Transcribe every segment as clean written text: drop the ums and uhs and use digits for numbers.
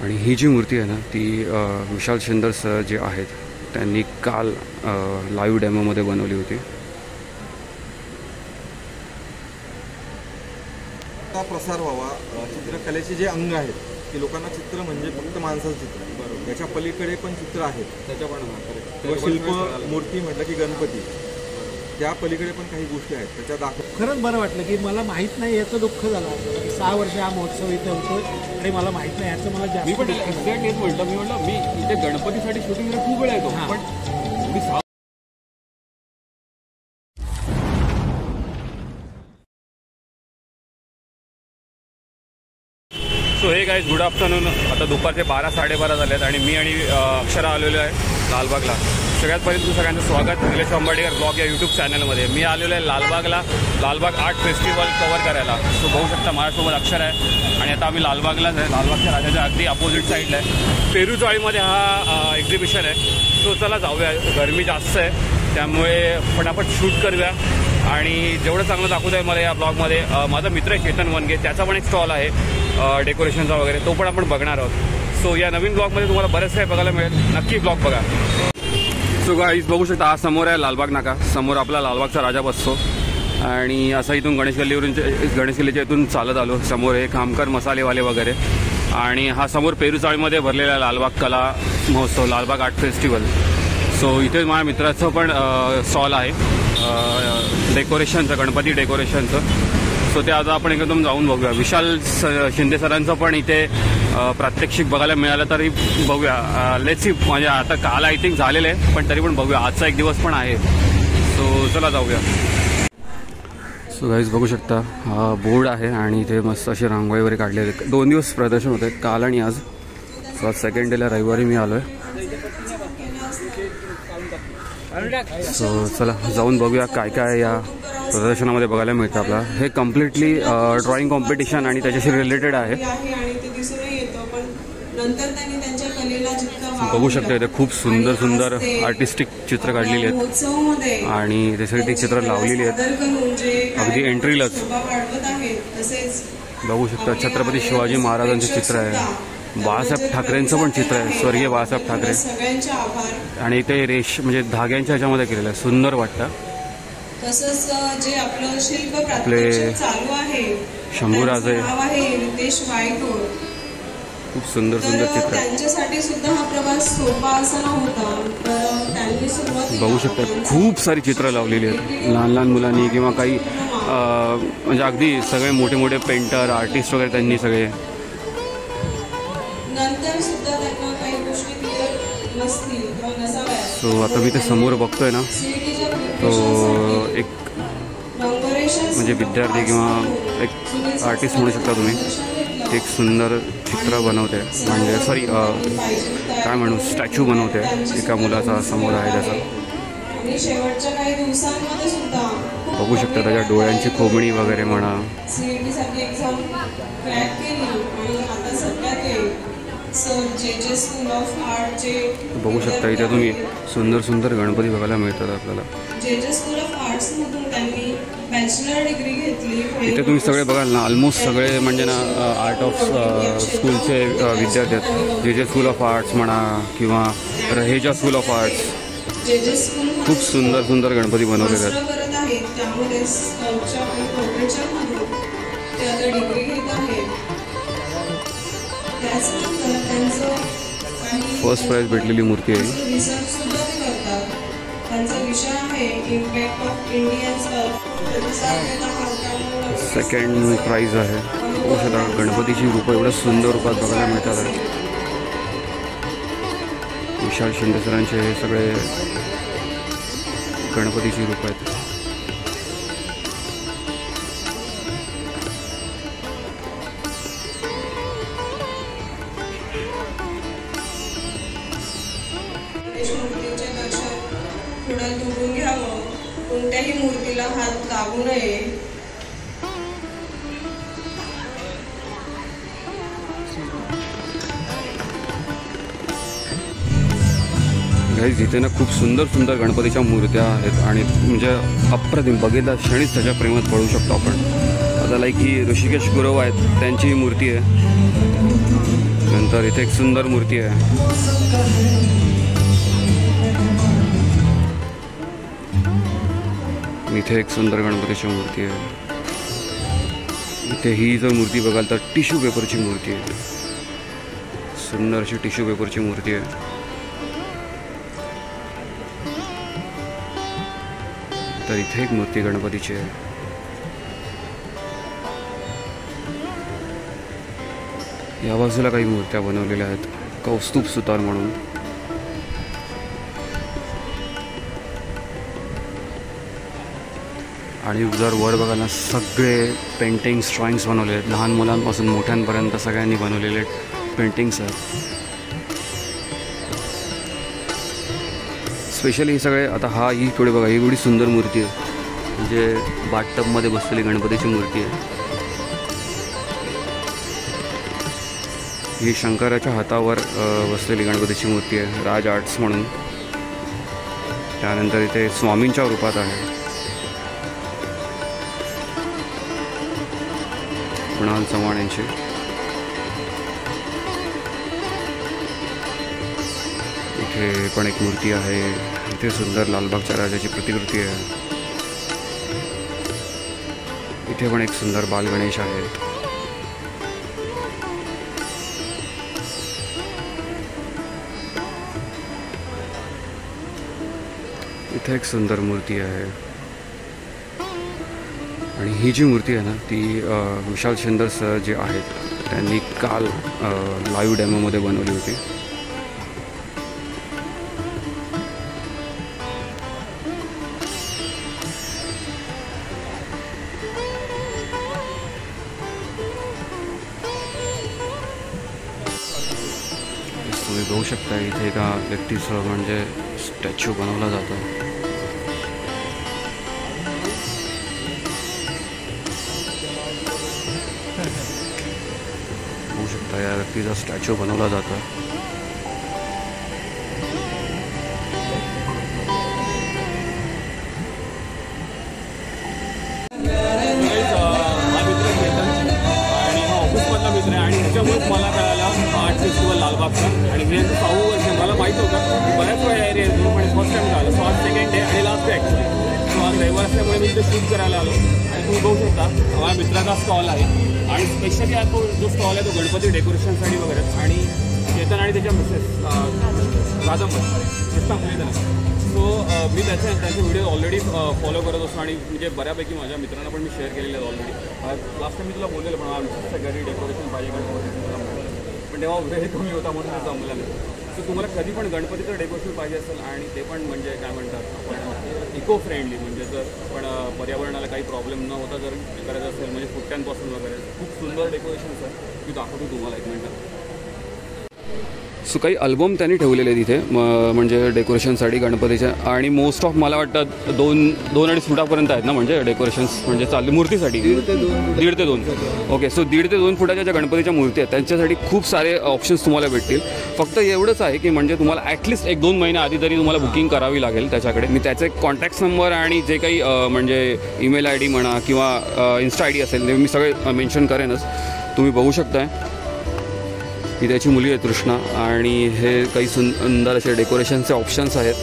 आणि ही जी मूर्ती आहे ना ती विशाल शिंदर सर जे आहेत त्यांनी काल लाईव्ह डेमोमध्ये बनवली होती. प्रसार व्हावा चित्रकलेचे जे अंग आहेत की लोकांना चित्र म्हणजे फक्त माणसाचं चित्र, बरोबर, त्याच्या पलीकडे पण चित्र आहेत, त्याच्या पण शिल्प मूर्ती म्हटलं की गणपती, त्या पलीकडे पण काही गोष्टी आहेत त्याच्या दाखव. खरंच बरं वाटलं की मला माहीत नाही याचं दुःख झालं. 6 वर्ष हा महोत्सव इथे होतोय आणि मला माहीत नाही याचं मला जास्त. मी पण एक्झॅक्ट हेच म्हटलं. मी म्हटलं मी इथे गणपतीसाठी शूटिंगला खूप वेळ येतो, पण सो हे गाईज गुड आफ्टरनून. आता दुपारचे 12-12:30 झाले आहेत आणि मी आणि अक्षरा आलेलो आहे लालबागला. सगळ्यात पहिले तुमचं सगळ्यांचं स्वागत निलेश अंबाडेकर ब्लॉग या यूट्यूब चॅनलमध्ये. मी आलेलो आहे लालबागला, लालबाग आर्ट फेस्टिवल कव्हर करायला. सो बघू शकता माझ्यासोबत अक्षर आहे आणि आता आम्ही लालबागलाच आहे. लालबागच्या राजाच्या अगदी अपोजिट साईडला आहे. पेरू चाळीमध्ये हा एक्झिबिशन आहे. सो चला जाऊया. गरमी जास्त आहे त्यामुळे फटाफट शूट करूया आणि जेवढं चांगलं दाखवत आहे मला या ब्लॉगमध्ये. माझा मित्र आहे चेतन वनगे, त्याचा पण एक स्टॉल आहे डेकोरेशनचा वगैरे, तो पण आपण बघणार आहोत. सो या नवीन ब्लॉगमध्ये तुम्हाला बरंच काही बघायला मिळेल. नक्की ब्लॉग बघा. सो गाईज बघू शकता हा समोर आहे लालबाग नाका. समोर आपला लालबागचा राजा बसतो आणि असा इथून गणेश गल्लीच्या इथून चालत आलो. समोर हे खामकर मसालेवाले वगैरे आणि हा समोर पेरूचाळीमध्ये भरलेला लालबाग कला महोत्सव, लालबाग आर्ट फेस्टिवल. सो इथे माझ्या मित्राचं पण स्टॉल आहे डेकोरेशनचं, गणपती डेकोरेशनचं. सो ते आता आपण एकदम जाऊन बघूया. विशाल शिंदे सरांचं पण इथे प्रात्यक्षिक बघायला मिळालं तरी बघूया. लेट्स सी, म्हणजे आता काल आय थिंक झालेलं आहे पण तरी पण बघूया. आजचा एक दिवस पण आहे. सो चला जाऊया. सो गाईज बघू शकता हा बोर्ड आहे आणि इथे मस्त अशी रांगोळी वगैरे काढलेली. 2 दिवस प्रदर्शन होते, काल आणि आज. सो आज सेकंड डेला रविवारी मी आलो आहे. सो चला जाऊन बघूया काय काय या प्रदर्शनामध्ये बघायला मिळतं आपल्याला. हे कम्प्लिटली ड्रॉइंग कॉम्पिटिशन आणि त्याच्याशी रिलेटेड आहे. बघू शकता इथे खूप सुंदर सुंदर आर्टिस्टिक चित्र काढलेली आहेत आणि त्यासाठी चित्र लावलेली आहेत अगदी एंट्रीलाच. बघू शकता छत्रपती शिवाजी महाराजांचे चित्र आहे, बाळासाहेब ठाकरेंचं पण चित्र आहे, स्वर्गीय बाळासाहेब ठाकरे. आणि ते म्हणजे धाग्यांच्या ह्याच्यामध्ये केलेलं आहे, सुंदर वाटतं. तसंच जे आपलं शिल्प आपले चालू आहे शंभूराजे, खूप सुंदर सुंदर चित्र. त्यांच्यासाठी सुद्धा हा प्रवास सोपा असा नव्हता. त्यांनी सुरुवात बघू शकता खूप सारी चित्र लावलेली आहेत लहान लहान मुलांनी किंवा काही म्हणजे अगदी सगळे मोठे मोठे पेंटर आर्टिस्ट वगैरे त्यांनी सगळे. नंतर सुद्धा त्यांना काही गोष्टी क्लिअर नसतील किंवा नसाव्यात. सो आता मी ते समोर बघतोय ना, तो एक म्हणजे विद्यार्थी किंवा एक आर्टिस्ट म्हणू शकता तुम्ही, एक सुंदर चित्र बनवते, म्हणजे सॉरी काय म्हणू स्टॅच्यू बनवते एका मुलाचा समोर आहे त्याचा. बघू शकता त्याच्या डोळ्यांची खोबणी वगैरे म्हणा. बघू शकता इथे तुम्ही सुंदर सुंदर गणपती बघायला मिळतात आपल्याला. इथे तुम्ही सगळे बघाल ना, ऑलमोस्ट सगळे म्हणजे ना आर्ट ऑफ स्कूलचे विद्यार्थी आहेत. जे स्कूल ऑफ आर्ट्स म्हणा किंवा रहेजा स्कूल ऑफ आर्ट्स, खूप सुंदर सुंदर गणपती बनवलेले आहेत. फर्स्ट प्राइज भेटलेली मूर्ती आहे. सेकंड प्राइज आहे. गणपतीची रूपं एवढं सुंदर रूपात बघायला मिळतात. विशाल शिंदे सरांचे हे सगळे गणपतीची रूपं आहेत. थोडं दुरून घ्यावं, कोणत्याही मूर्तीला हात लागू नये. गाईज इथे ना खूप सुंदर सुंदर गणपतीच्या मूर्त्या आहेत आणि म्हणजे अप्रतिम, बघितल्या क्षणीच त्याच्या प्रेमात पडू शकतो आपण. आता लाईक ही ऋषिकेश गुरव आहेत, त्यांची मूर्ती आहे. नंतर तर इथे एक सुंदर मूर्ती आहे. इथे एक सुंदर गणपतीची मूर्ती आहे. इथे ही जर मूर्ती बघाल तर टिश्यू पेपरची मूर्ती आहे. सुंदर अशी टिश्यू पेपरची मूर्ती आहे. तर इथे एक मूर्ती गणपतीची आहे. या बाजूला काही मूर्त्या बनवलेल्या आहेत कौस्तुभ सुतार म्हणून. आणि जर वर बघायला सगळे पेंटिंग्स ड्रॉइंग्स बनवले आहेत. लहान मुलांपासून मोठ्यांपर्यंत सगळ्यांनी बनवलेले पेंटिंग्स आहेत. स्पेशली हे सगळे आता ही थोडी बघा, ही एवढी सुंदर मूर्ती आहे. म्हणजे बाथटबमध्ये बसलेली गणपतीची मूर्ती आहे. ही शंकराच्या हातावर बसलेली गणपतीची मूर्ती आहे, राज आर्ट्स म्हणून. त्यानंतर इथे स्वामींच्या रूपात आहे कुणाल चव्हाण यांची. इथे पण एक मूर्ती आहे. इथे सुंदर लालबागच्या राजाची प्रतिकृती आहे. इथे पण एक सुंदर बालगणेश आहे. इथे एक सुंदर मूर्ती आहे. आणि ही जी मूर्ती आहे ना ती विशाल शिंदर सर जे आहेत त्यांनी काल लाईव्ह डेमोमध्ये बनवली होती. तुम्ही बघू शकता इथे एका व्यक्तीचं म्हणजे स्टॅच्यू बनवला जातो. बघू शकता या व्यक्तीचा स्टॅच्यू बनवला जातो. आणि ह्याच्यामुळेच मला कळाला आर्ट फेस्टिवल लालबागचा. आणि मी यांचं 6वं वर्ष मला माहीत होतं बऱ्याच वेळा एरिया येतो पण फर्स्ट टाइम झालं. सो आज सेकंड डे आणि लास्ट डे ॲक्च्युली. सो आज रविवार असल्यामुळे मी इथे शूट करायला आलो. आणि तुम्ही बघू शकता माझ्या मित्राचा स्टॉल आहे. आणि स्पेशली आता जो स्टॉल आहे तो गणपती डेकोरेशनसाठी वगैरे. आणि चेतन आणि त्याच्या मिसेस कादंबरी. सो मी त्यांचे व्हिडिओ ऑलरेडी फॉलो करत असतो. आणि म्हणजे बऱ्यापैकी माझ्या मित्रांना पण मी शेअर केलेले आहेत ऑलरेडी. लास्ट टाइम मी तुला बोललेलं पण आमच्या घरी डेकोरेशन पाहिजे गणपती, पण तेव्हा वेळ कमी होता म्हणून ते जमलं नाही. सो तुम्हाला कधी पण गणपतीचं डेकोरेशन पाहिजे असेल आणि ते पण म्हणजे काय म्हणतात आपण इको फ्रेंडली, म्हणजे जर आपण पर्यावरणाला काही प्रॉब्लेम न होता जर करायचं असेल म्हणजे फुट्ट्यांपासून वगैरे खूप सुंदर डेकोरेशन आहे. मी दाखवतो तुम्हाला एक मिनटं. सो काही अल्बम त्यांनी ठेवलेले आहेत इथे म्हणजे डेकोरेशनसाठी गणपतीच्या. आणि मोस्ट ऑफ मला वाटतं 2-2.5 फुटापर्यंत आहेत ना म्हणजे डेकोरेशन्स म्हणजे चालली मूर्तीसाठी 1.5 ते 2. ओके. सो 1.5 ते 2 फुटाच्या ज्या गणपतीच्या मूर्ती आहेत त्यांच्यासाठी खूप सारे ऑप्शन्स तुम्हाला भेटतील. फक्त एवढंच आहे की म्हणजे तुम्हाला ॲटलिस्ट 1-2 महिना आधी तरी तुम्हाला बुकिंग करावी लागेल त्याच्याकडे. मी त्याचे कॉन्टॅक्ट नंबर आणि जे काही म्हणजे ईमेल ID म्हणा किंवा इन्स्टा ID असेल ते मी सगळे मेन्शन करेनच. तुम्ही बघू शकताय ही त्याची मुली आहे तृष्णा. आणि हे काही सुंदर असे डेकोरेशनचे ऑप्शन्स आहेत.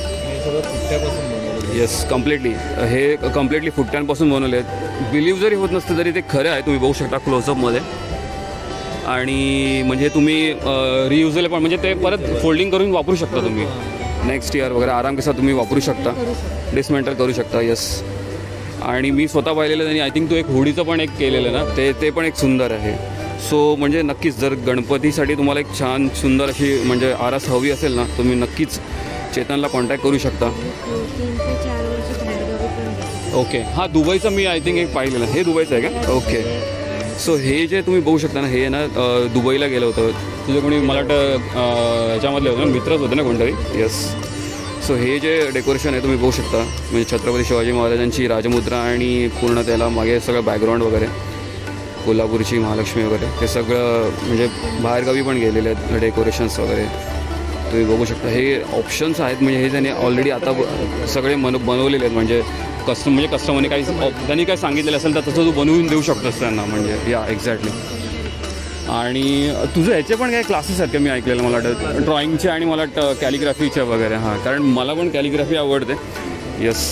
येस कम्प्लिटली हे कम्प्लिटली फुट्ट्यांपासून बनवले आहेत. बिलीव्ह जरी होत नसतं तरी ते खरं आहे. तुम्ही बघू शकता क्लोजअपमध्ये. आणि म्हणजे तुम्ही रियुजेबल पण म्हणजे ते परत फोल्डिंग करून वापरू शकता तुम्ही नेक्स्ट इयर वगैरे आराम कसा तुम्ही वापरू शकता. डिसमेंटल करू शकता. येस. आणि मी स्वतः पाहिलेलं त्यांनी आय थिंक तो एक होडीचं पण एक केलेलं ना ते पण एक सुंदर आहे. सो म्हणजे नक्कीच जर गणपतीसाठी तुम्हाला एक छान सुंदर अशी म्हणजे आरास हवी असेल ना तुम्ही नक्कीच चेतनला कॉन्टॅक्ट करू शकता. 3 ते 4 वर्ष बाहेरगावी. ओके. हां दुबईचं मी आय थिंक एक पाहिलेलं. हे दुबईचं आहे का? ओके. सो हे जे तुम्ही बघू शकता ना हे ना दुबईला गेलं होतं. तुझे कोणी मला वाटतं ह्याच्यामधले होते ना मित्रच होते ना कोणतरी. येस. सो हे जे डेकोरेशन आहे तुम्ही बघू शकता म्हणजे छत्रपती शिवाजी महाराजांची राजमुद्रा आणि पूर्ण त्याला मागे सगळं बॅकग्राऊंड वगैरे कोल्हापूरची महालक्ष्मी वगैरे ते सगळं म्हणजे बाहेरगावी पण गेलेले आहेत डेकोरेशन्स वगैरे तुम्ही बघू शकता. हे ऑप्शन्स आहेत म्हणजे हे त्यांनी ऑलरेडी आता सगळे बनवलेले आहेत म्हणजे कस्टमरने काही त्यांनी काय सांगितलेलं असेल तर तसं तू बनवून देऊ शकतोस त्यांना म्हणजे या एक्झॅक्टली. आणि तुझं ह्याचे पण काही क्लासेस आहेत का मी ऐकलेलं मला वाटतं ड्रॉइंगचे आणि मला वाटतं कॅलिग्राफीचे वगैरे हां कारण मला पण कॅलिग्राफी आवडते यस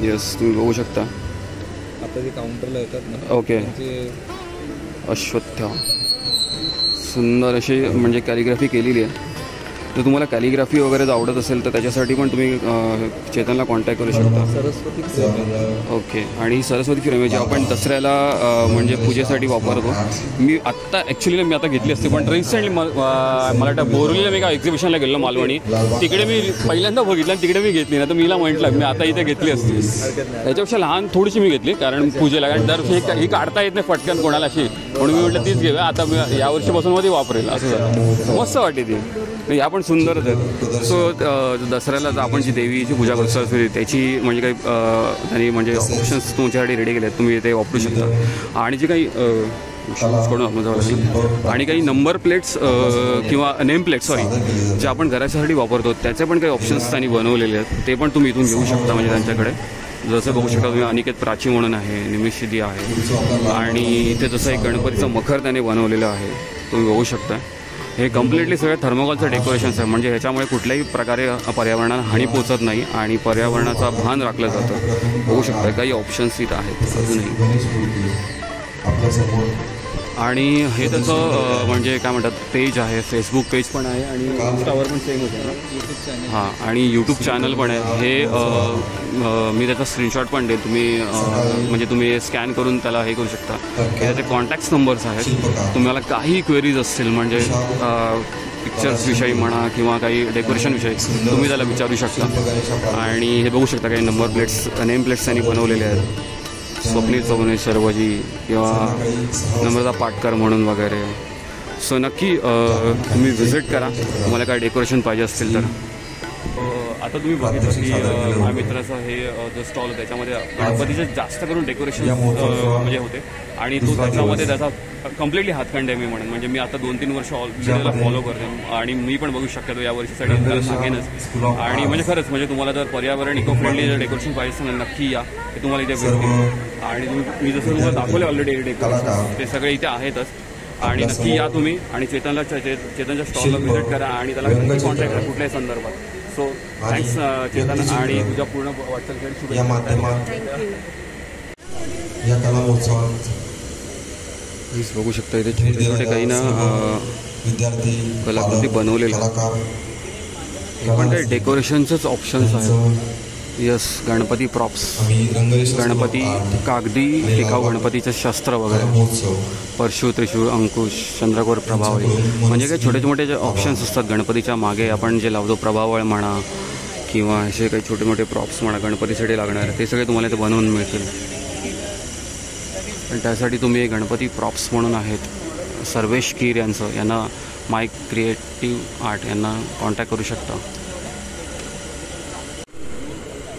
यस तुम्ही बघू शकता आता जे काउंटरला येतात ना ओके अश्वत्थ सुंदर अशी म्हणजे कॅलिग्राफी केलेली आहे तर तुम्हाला कॅलिग्राफी वगैरे जर आवडत असेल तर त्याच्यासाठी पण तुम्ही चेतनला कॉन्टॅक्ट करू शकता सरस्वती फ्रेम ओके आणि सरस्वती फ्रेम आहे जी आपण दसऱ्याला म्हणजे पूजेसाठी वापरतो मी आत्ता ॲक्च्युली मी आता घेतली असते पण रिसेंटली मला वाटतं बोरिवलीला मी एका एक्झिबिशनला गेलो मालवणी तिकडे मी पहिल्यांदा बघितलं आणि तिकडे मी घेतली ना तर मीला म्हटलं मी आता इथे घेतली असती त्याच्यापेक्षा लहान थोडीशी मी घेतली कारण पूजेला कारण दरवर्षी ही काढता येत नाही पटकन कोणाला अशी म्हणून मी म्हटलं तीच घेऊया आता मी यावर्षीपासून मध्ये वापरेल असं झालं मस्त वाटते ती या पण सुंदरच आहेत सो दसऱ्याला आपण जी देवीची पूजा करतो सरस्वती त्याची म्हणजे काही त्यांनी म्हणजे ऑप्शन्स तुमच्यासाठी रेडी केले आहेत तुम्ही ते वापरू शकता आणि जे काही आणि काही नंबर प्लेट्स किंवा नेम प्लेट सॉरी जे आपण घराच्यासाठी वापरतो त्याचे पण काही ऑप्शन्स त्यांनी बनवलेले आहेत ते पण तुम्ही इथून घेऊ शकता म्हणजे त्यांच्याकडे जसं बघू शकता तुम्ही अनिकेत प्राची म्हणून आहे निमिषिदी आहे आणि इथे जसं एक गणपतीचं मखर त्याने बनवलेलं आहे तुम्ही बघू शकता हे कम्प्लिटली सगळं थर्मोकॉलचं डेकोरेशन्स आहे म्हणजे ह्याच्यामुळे कुठल्याही प्रकारे पर्यावरणाला हानी पोचत नाही आणि पर्यावरणाचा भान राखलं जातं होऊ शकतं काही ऑप्शन्स इथं आहेत अजूनही आणि हे त्याचं म्हणजे काय म्हणतात पेज आहे फेसबुक पेज पण आहे आणि इंस्टावर पण सेम होतं ना हां आणि यूट्यूब चॅनल पण आहे हे मी त्याचा स्क्रीनशॉट पण देईल तुम्ही म्हणजे तुम्ही स्कॅन करून त्याला हे करू शकता हे त्याचे कॉन्टॅक्ट्स नंबर्स आहेत तुम्हाला काही क्वेरीज असतील म्हणजे पिक्चर्सविषयी म्हणा किंवा काही डेकोरेशनविषयी तुम्ही त्याला विचारू शकता आणि हे बघू शकता काही नंबर प्लेट्स नेम प्लेट्स त्यांनी बनवलेले आहेत स्वप्नील चौगुले सर्वजी किंवा नम्रता पाटकर म्हणून वगैरे सो नक्की तुम्ही व्हिजिट करा तुम्हाला काय डेकोरेशन पाहिजे असतील तर आता तुम्ही बघितलं की माझ्या मित्राचं हे जो स्टॉल त्याच्यामध्ये गणपतीचे जास्त करून डेकोरेशन म्हणजे होते आणि तो त्याच्यामध्ये त्याचा कम्प्लिटली हातखंड आहे मी म्हणून म्हणजे मी आता 2-3 वर्ष ऑलरेडी फॉलो करते आणि मी पण बघू शकतो या वर्षीसाठी त्याला सांगेनच आणि म्हणजे खरंच म्हणजे तुम्हाला जर पर्यावरण इको फ्रेंडली जर डेकोरेशन पाहिजे असेल नक्की या ते तुम्हाला इथे भेटतील आणि मी जसं तुम्हाला दाखवले ऑलरेडी डेकोरेशन ते सगळे इथे आहेतच आणि नक्की या तुम्ही आणि चेतनच्या स्टॉलला व्हिजिट करा आणि त्याला नक्की कॉन्टॅक्ट करा कुठल्याही संदर्भात सो थँक्स चेतन आणि तुझ्या पूर्ण वाटचाल शुभेच्छा या कला महोत्सवात प्लीज बघू शकता इथे छोटे छोटे काही ना विद्यार्थी कलाकृती बनवलेले कलाकार हे पण काही डेकोरेशनचंच ऑप्शन्स आहेत यस गणपती प्रॉप्स गणपती कागदी टिकाऊ गणपतीचे शस्त्र वगैरे परशु त्रिशूळ अंकुश चंद्रकोर प्रभावळ म्हणजे काही छोटे मोठे जे ऑप्शन्स असतात गणपतीच्या मागे आपण जे लावतो प्रभावळ म्हणा किंवा असे काही छोटे मोठे प्रॉप्स म्हणा गणपतीसाठी लागणारे ते सगळे तुम्हाला ते बनवून मिळतील पण त्यासाठी तुम्ही गणपती प्रॉप्स म्हणून आहेत सर्वेश कीर यांना माय क्रिएटिव्ह आर्ट यांना कॉन्टॅक्ट करू शकता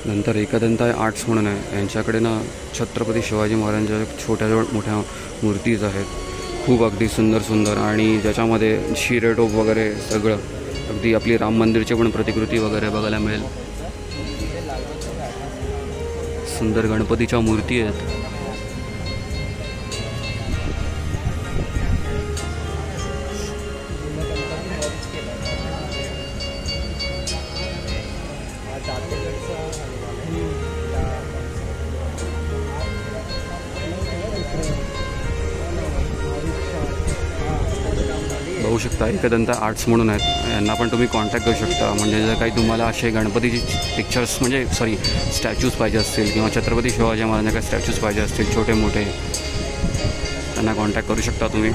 नंतर एकदंताय आर्ट्स म्हणून आहे यांच्याकडे ना छत्रपती शिवाजी महाराजांच्या छोट्या मोठ्या मूर्तीज आहेत खूप अगदी सुंदर सुंदर आणि ज्याच्यामध्ये शिरेटोप वगैरे सगळं अगदी आपली राम मंदिरची पण प्रतिकृती वगैरे बघायला मिळेल सुंदर गणपतीच्या मूर्ती आहेत बघू शकता एकदंत आर्ट्स म्हणून आहेत यांना पण तुम्ही कॉन्टॅक्ट करू शकता म्हणजे जर काही तुम्हाला असे गणपतीची पिक्चर्स म्हणजे सॉरी स्टॅच्यूज पाहिजे असतील किंवा छत्रपती शिवाजी महाराजांचे काही स्टॅच्यूज पाहिजे असतील छोटे मोठे त्यांना कॉन्टॅक्ट करू शकता तुम्ही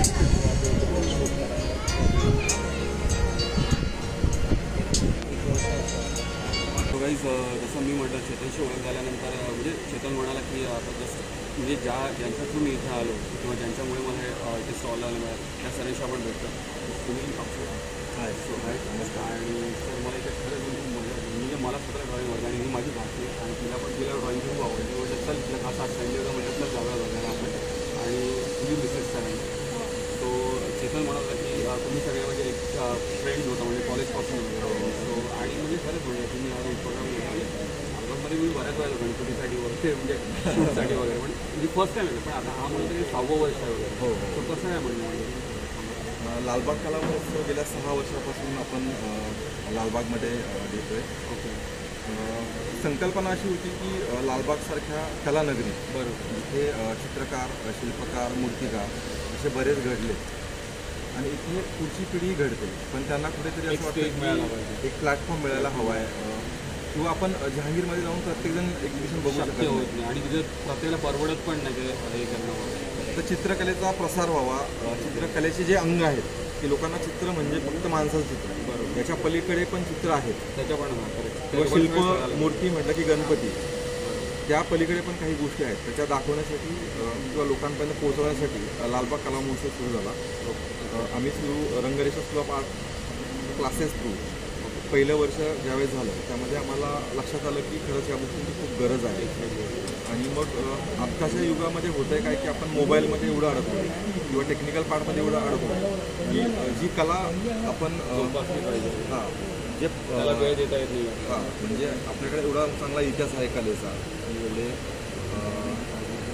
जसं मी म्हटलं चेतनशी ओळख झाल्यानंतर म्हणजे चेतन म्हणाला की आता जसं म्हणजे ज्यांच्या थ्रू मी इथे आलो किंवा ज्यांच्यामुळे मला इथे स्टॉल आला मिळालं त्या सर्वांशी आपण भेटतो तुम्ही सो हाय आणि तर मला इथे खरंच म्हणजे मला स्वतः ड्रॉइंग आवडते आणि ही माझी भाषी आणि तिला ड्रॉइंग खूप आवडते म्हणजे चल तिला खास आज संडे होता म्हणजे चल जाऊया वगैरे आपण आणि तुम्ही बिझनेस करायला सो चेतन म्हणाला की तुम्ही सगळे म्हणजे एक फ्रेंड होता म्हणजे कॉलेजपासून सो आणि म्हणजे खरंच म्हणजे तुम्ही प्रोग्राम लाईफमध्ये मी बऱ्याच वेळेला गणपतीसाठी वगैरे म्हणजे शूटसाठी वगैरे म्हणजे फर्स्ट टाईम आहे, पण आता हा म्हणतो की 6वं वर्ष आहे वगैरे. हो तर कसं आहे म्हणजे लालबाग कला महोत्सव गेल्या 6 वर्षापासून आपण लालबागमध्ये देतोय. ओके संकल्पना अशी होती की लालबागसारख्या कलानगरी बरोबर. इथे चित्रकार, शिल्पकार, मूर्तिकार असे बरेच घडले आणि इथे पुढची पिढी घडते, पण त्यांना कुठेतरी असं stage मिळायला वाटतं पाहिजे. की एक प्लॅटफॉर्म मिळायला हवा आहे. किंवा आपण जहांगीरमध्ये जाऊन प्रत्येकजण एक्झिबिशन बघू शकत शक्य नाही. होत नाही आणि तिथे प्रत्येकाला परवडत पण नाही ते हे करणं वगैरे. तर चित्रकलेचा प्रसार व्हावा. चित्रकलेचे जे अंग आहेत की लोकांना चित्र म्हणजे फक्त माणसाचं चित्र, बरोबर. याच्या पलीकडे पण चित्र आहेत. त्याच्या पण correct. किंवा त्याच्या पण शिल्प, कळालं. मूर्ती म्हटलं की गणपती, त्या पलीकडे पण काही गोष्टी आहेत. त्याच्या दाखवण्यासाठी किंवा लोकांपर्यंत पोहोचवण्यासाठी लालबाग कला महोत्सव सुरू झाला. आम्ही Rangresha school of art classes through पहिलं वर्ष ज्यावेळेस झालं त्यामध्ये आम्हाला लक्षात आलं की खरंच या गोष्टींची खूप गरज आहे. आणि मग आत्ताच्या युगामध्ये होतं आहे काय की आपण मोबाईलमध्ये एवढं अडकतो किंवा टेक्निकल पार्टमध्ये एवढं अडकतो की जी कला आपण जोपासली पाहिजे. हां जे त्याला वेळ देता येत नाही. हां म्हणजे आपल्याकडे एवढा चांगला इतिहास आहे कलेचा की एवढे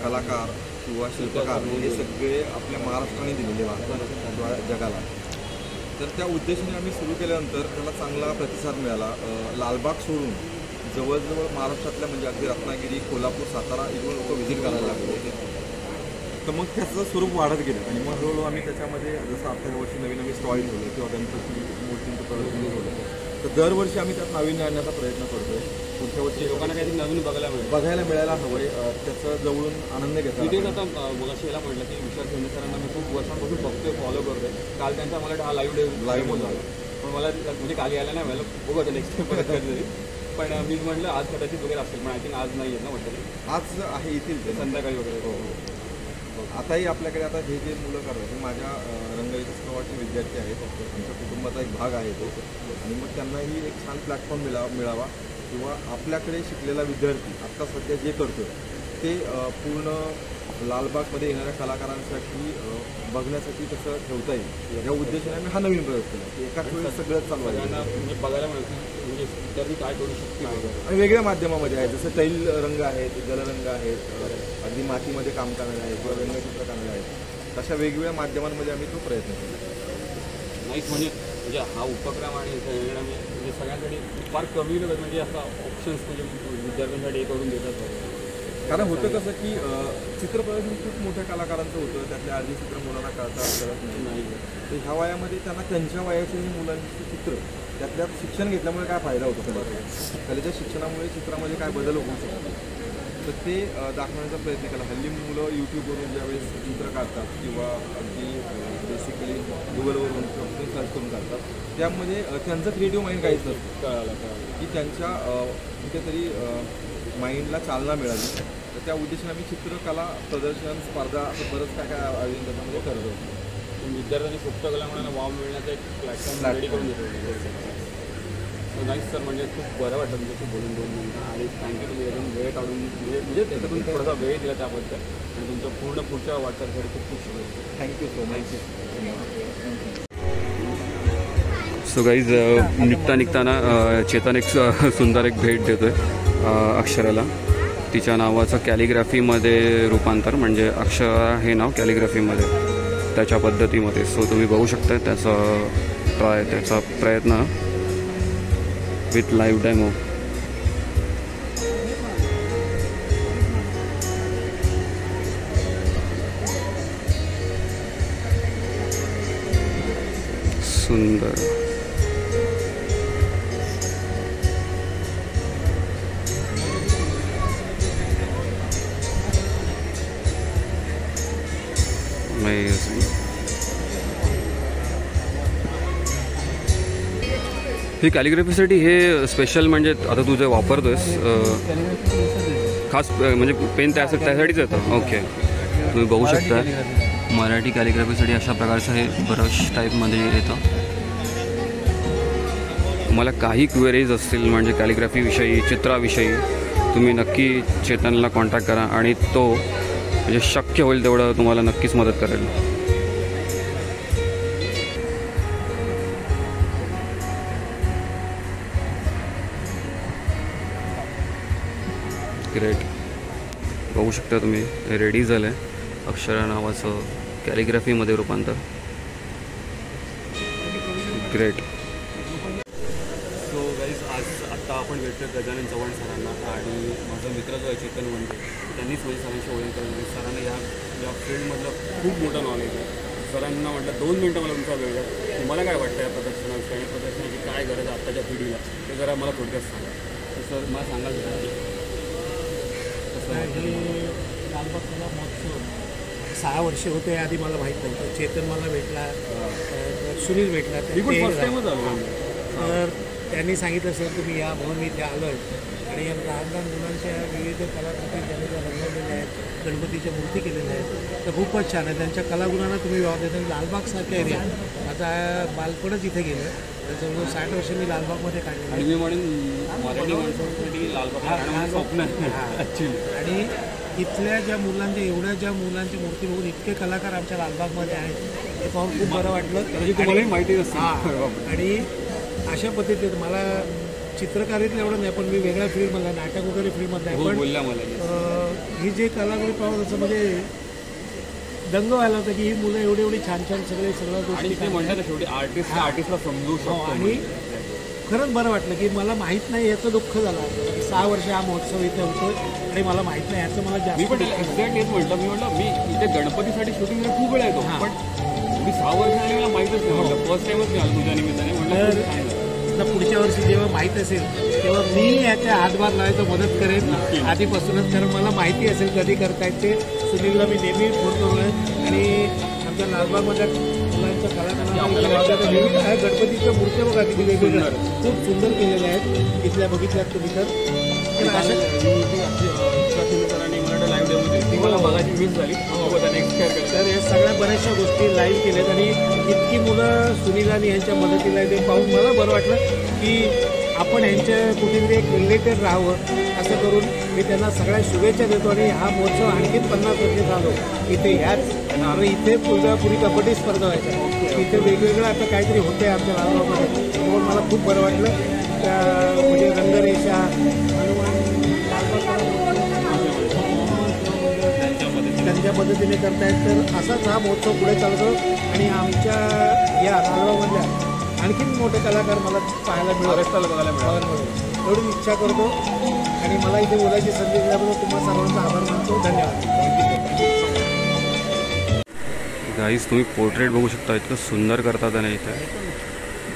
कलाकार किंवा शिल्पकार हे सगळे आपल्या महाराष्ट्राने दिलेले किंवा जगाला. तर त्या उद्देशाने आम्ही सुरू केल्यानंतर त्याला चांगला प्रतिसाद मिळाला. लालबाग सोडून जवळजवळ महाराष्ट्रातल्या म्हणजे अगदी रत्नागिरी, कोल्हापूर, सातारा इथून लोक व्हिजिट करायला लागले. तर मग त्याचं स्वरूप वाढत गेलं आणि मग हळूहळू आम्ही त्याच्यामध्ये जसं आपल्या वर्षी नवीन नवीन स्टॉल ठेवले किंवा गणपती मूर्तींचं प्रदर्शन ठेवलं. तर दरवर्षी आम्ही त्यात नाविन्य आणण्याचा प्रयत्न करतोय. पुढच्या वर्षी लोकांना काहीतरी नवीन बघायला मिळायला हवंय, त्याचा जवळून आनंद घेतला. तिथेच आता मग अशी याला म्हटलं की विशाल खेळणे सरांना मी खूप वर्षांपासून बघतोय, फॉलो करतोय. काल त्यांचा मला हा लाईव्ह झाला, पण मला म्हणजे काल यायला नाही मिळालं. बघू आता नेक्स्ट टाइम परत कधीतरी. पण मी म्हटलं आज कदाचित वगैरे असेल, पण आय थिंक आज नाही आहे ना वाटतं. आज आहे येतील ते संध्याकाळी वगैरे. हो. आताही आपल्याकडे आता हे जे मुलं करतात हे माझ्या रंगरेषा स्कूलचे विद्यार्थी आहेत. आमच्या कुटुंबाचा एक भाग आहे तो. आणि मग त्यांनाही एक छान प्लॅटफॉर्म मिळावा किंवा आपल्याकडे शिकलेला विद्यार्थी आत्ता सध्या जे करतो ते पूर्ण लालबागमध्ये येणाऱ्या कलाकारांसाठी बघण्यासाठी कसं ठेवता येईल या उद्देशाने आम्ही हा नवीन प्रयोग केला की एकाच वेळेस सगळं चालू आहे. सगळ्यांना म्हणजे बघायला मिळतं म्हणजे विद्यार्थी काय करू शकते. आणि वेगळ्या माध्यमामध्ये आहे, जसं तैल रंग आहेत, जलरंग आहेत, अगदी मातीमध्ये काम करणारे आहेत किंवा रंगचित्र करणारे आहेत. तशा वेगवेगळ्या माध्यमांमध्ये आम्ही तो प्रयत्न केला. नाहीच म्हणजे हा उपक्रम आणि येणं म्हणजे सगळ्यांसाठी फार कमी म्हणजे असा ऑप्शन्स म्हणजे विद्यार्थ्यांसाठी हे करून देतात. कारण होतं कसं की चित्र प्रदर्शन खूप मोठ्या कलाकारांचं होतं, त्यातल्या आधी चित्र मुलांना कळत नाही. तर ह्या वयामध्ये त्यांना त्यांच्या वयाच्या मुलांची चित्र त्यातल्या शिक्षण घेतल्यामुळे काय फायदा होतो कलेच्या शिक्षणामुळे चित्रामध्ये काय बदल होऊ शकतो तर ते दाखवण्याचा प्रयत्न केला. हल्ली मुलं यूट्यूबवरून ज्यावेळेस चित्र काढतात किंवा अगदी बेसिकली गुगलवरून सर्च करून काढतात त्यामध्ये त्यांचं क्रिएटिव्ह माइंड काहीच नसतं. कळालं की त्यांच्या कुठेतरी माइंडला चालना मिळाली. तर त्या उद्देशाने आम्ही चित्रकला प्रदर्शन स्पर्धा असं बरंच काय काय आयोजन त्याच्यामध्ये करत होतो. विद्यार्थ्यांनी पुस्तकाला म्हणाला वाव मिळण्याचा एक प्लॅटफॉर्म रेडी करून देतो. नाईस सर, म्हणजे खूप बरं वाटलं तुमच्याशी बोलून 2 मिनिटं आणि थँक्यू तुम्ही एकदम वेळ काढून म्हणजे त्याच्यातून थोडासा वेळ दिला त्याबद्दल आणि तुमच्या पूर्ण पुढच्या वाटचालीसाठी खूप खूप शुभेच्छा. Thank you so much. So guys निघताना चेतन एक सुंदर एक भेट देतोय अक्षराला. तिच्या नावाचं कॅलिग्राफीमध्ये रूपांतर म्हणजे अक्षरा हे नाव कॅलिग्राफीमध्ये त्याच्या पद्धतीमध्ये. सो तुम्ही बघू शकता त्याचा प्रयत्न विथ लाईव्ह डेमो. सुंदर. ही कॅलिग्राफीसाठी हे स्पेशल म्हणजे आता तू जे वापरतोयस खास म्हणजे पेन त्यासाठीच येतं. ओके, तुम्ही बघू शकता मराठी कॅलिग्राफीसाठी अशा प्रकारचं हे ब्रश टाईपमध्ये येतं. तुम्हाला काही क्वेरीज असतील म्हणजे कॅलिग्राफीविषयी चित्राविषयी तुम्ही नक्की चेतनला कॉन्टॅक्ट करा आणि तो म्हणजे शक्य होईल तेवढं तुम्हाला नक्कीच मदत करेल. ग्रेट. बघू शकता तुम्ही हे रेडी झालं आहे. अक्षरा नावाचं कॅलिग्राफीमध्ये रूपांतर. ग्रेट. सो गाईज आत्ता आपण भेटतो गजानन चव्हाण सरांना आणि माझा मित्र जो आहे चेतन वनगे त्यांनीच माझी सरांशी ओळख करून दिली. सरांना या फील्डमधलं खूप मोठं नॉलेज आहे. सरांना म्हटलं 2 मिनटं मला तुमचा वेळ आहे. तुम्हाला काय वाटतं या प्रदर्शनाविषयी आणि प्रदर्शनाची काय गरज आहे आत्ताच्या पिढीला ते जरा मला थोडक्यात सांगा. तर सर मला सांगाल कसं हे लालबाग कला महोत्सव 6 वर्ष होते आधी मला माहीत नव्हतं. चेतन मला भेटला, सुनील भेटला, तर त्यांनी सांगितलं सर तुम्ही या म्हणून मी इथे आलो आहे. आणि लहान लहान मुलांच्या विविध कलाकृती त्यांनी ज्या रंगवलेल्या आहेत, गणपतीच्या मूर्ती केलेल्या आहेत, तर खूपच छान आहे. त्यांच्या कलागुणांना तुम्ही वाव देता. लालबागसारख्या एरिया आता बालपणच इथे गेलं, जवळजवळ 60 वर्ष मी लालबागमध्ये काढले. आणि मी म्हणेन मराठी माणसांसाठी लालबाग स्वप्न ॲक्च्युली. आणि इथल्या ज्या मुलांच्या मूर्ती बघून इतके कलाकार आमच्या लालबागमध्ये आहेत ते पाहून खूप बरं वाटलं. म्हणजे तुम्हालाही माहिती असते. आणि अशा पद्धतीत मला चित्रकारीतलं एवढं नाही, पण मी वेगळ्या फील्डमधला नाटक वगैरे फील्डमधला आहे. पण बोलल्या मला ही जे कलाकृती पाहून असं म्हणजे दंग व्हायला होतं की ही मुलं एवढी छान सगळ्या आणि गोष्टी ते म्हणतात ना शेवटी आर्टिस्टला समजू शकतो. आणि खरंच बरं वाटलं की मला माहीत नाही याचं दुःख झालं की 6 वर्ष हा महोत्सव इथे होतो आणि मला माहीत नाही याचं मला मी जास्त पण एक्झॅक्ट हेच म्हटलं. मी इथे गणपतीसाठी शूटिंगला खूप वेळा येतो, पण मी 6 वर्ष झाली मला माहीतच नाही. म्हटलं फर्स्ट टाइमच मी आलो तुझ्या निमित्ताने. म्हटलं तर पुढच्या वर्षी जेव्हा माहीत असेल तेव्हा मी याच्या हातभार लावायचं मदत करेन आधीपासूनच, कारण मला माहिती असेल कधी करतायत ते. सुनीलला मी नेहमी फोन करून आणि आमच्या लालबागमध्ये मुलांच्या कलाकारांना गणपतीच्या मूर्त्या बघा किती वेगवेगळ्या खूप सुंदर केलेल्या आहेत. इथल्या बघितल्यात तुम्ही तर अशा लाईव्ह डेमो ती मला बघायची मिस झाली. तर या सगळ्या बऱ्याचशा गोष्टी लाईव्ह केल्यात आणि इतकी मुलं सुनील आणि यांच्या मदतीला ते पाहून मला बरं वाटलं की आपण यांच्या कुठेतरी एक रिलेटेड राहावं. असं करून मी त्यांना सगळ्या शुभेच्छा देतो. आणि हा महोत्सव आणखीन 50 वर्ष झालो इथे ह्याच. आणि इथे पुरी कबड्डी स्पर्धा व्हायच्या, इथे वेगवेगळं आता काहीतरी होते आमच्या लालबागमध्ये. म्हणून मला खूप बरं वाटलं. म्हणजे रंगरेषा त्यांच्या पद्धतीने करतायत. तर असाच हा महोत्सव पुढे चालतो आणि आमच्या या लालबागमधल्या आणखीन मोठे कलाकार मला पाहायला मिळाले एवढी इच्छा करतो. आणि मला इथे बोलायची संधी दिल्याबद्दल तुम्हाला सर्वांचा आभार मानतो. धन्यवाद. गाईज तुम्ही पोर्ट्रेट बघू शकता. इतकं सुंदर करतात आणि इथे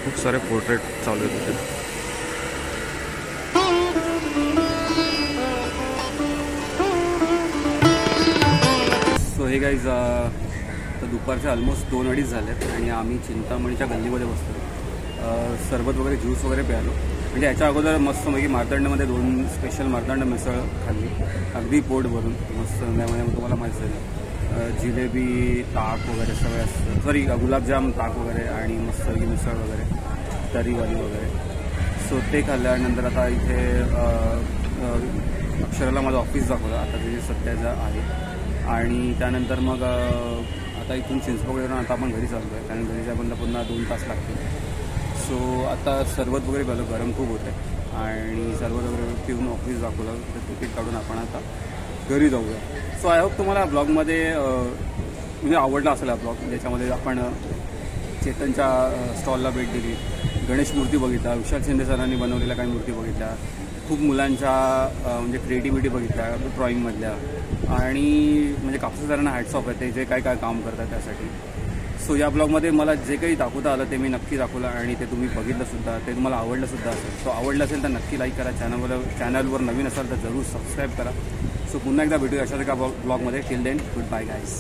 खूप सारे पोर्ट्रेट चालू आहेत इथे. सो हे गाईज तर दुपारचे ऑलमोस्ट 2-2:30 झालेत आणि आम्ही चिंतामणीच्या गल्लीमध्ये बसतो. सरबत वगैरे ज्यूस वगैरे प्यालो. म्हणजे याच्या अगोदर मस्तपैकी मार्तंडमध्ये 2 स्पेशल मार्तंड मिसळ खाल्ली, अगदी पोट भरून मस्त. त्यामध्ये तुम्हाला माहीत झालं जिलेबी, ताक वगैरे सगळं असतं. सॉरी गुलाबजाम, ताक वगैरे आणि मस्तपैकी मिसळ वगैरे तरीवाली वगैरे. सो ते खाल्ल्यानंतर आता इथे अक्षराला माझं ऑफिस दाखवलं आता तिथे सध्याचं आहे. आणि त्यानंतर मग आता इथून चिंचपोकळीवरून आता आपण घरी चाललो आहे, कारण घरी जायपर्यंत पुन्हा 2 तास लागतील. सो आता सरबत वगैरे झालं, गरम खूप होतं आहे आणि सरबत वगैरे पिऊन ऑफिस दाखवलं तर तिकीट काढून आपण आता घरी जाऊया. सो आय होप तुम्हाला ब्लॉगमध्ये म्हणजे आवडला असेल हा ब्लॉग, ज्याच्यामध्ये आपण चेतनच्या स्टॉलला भेट दिली, गणेश मूर्ती बघितल्या, विशाल शिंदे सरांनी बनवलेल्या काही मूर्ती बघितल्या, खूप मुलांच्या म्हणजे क्रिएटिव्हिटी बघितल्या ड्रॉईंगमधल्या. आणि म्हणजे कापसे सरांना हॅट्स ऑफ आहे ते जे काय काम करतात त्यासाठी. सो या ब्लॉगमध्ये मला जे काही दाखवता आलं ते मी नक्की दाखवलं आणि ते तुम्ही बघितलंसुद्धा, ते तुम्हाला आवडलंसुद्धा असेल. सो आवडलं असेल तर नक्की लाईक करा. चॅनलवर नवीन असाल तर जरूर सबस्क्राईब करा. सो पुन्हा एकदा भेटूया अशाच एका ब्लॉगमध्ये. Till then goodbye guys.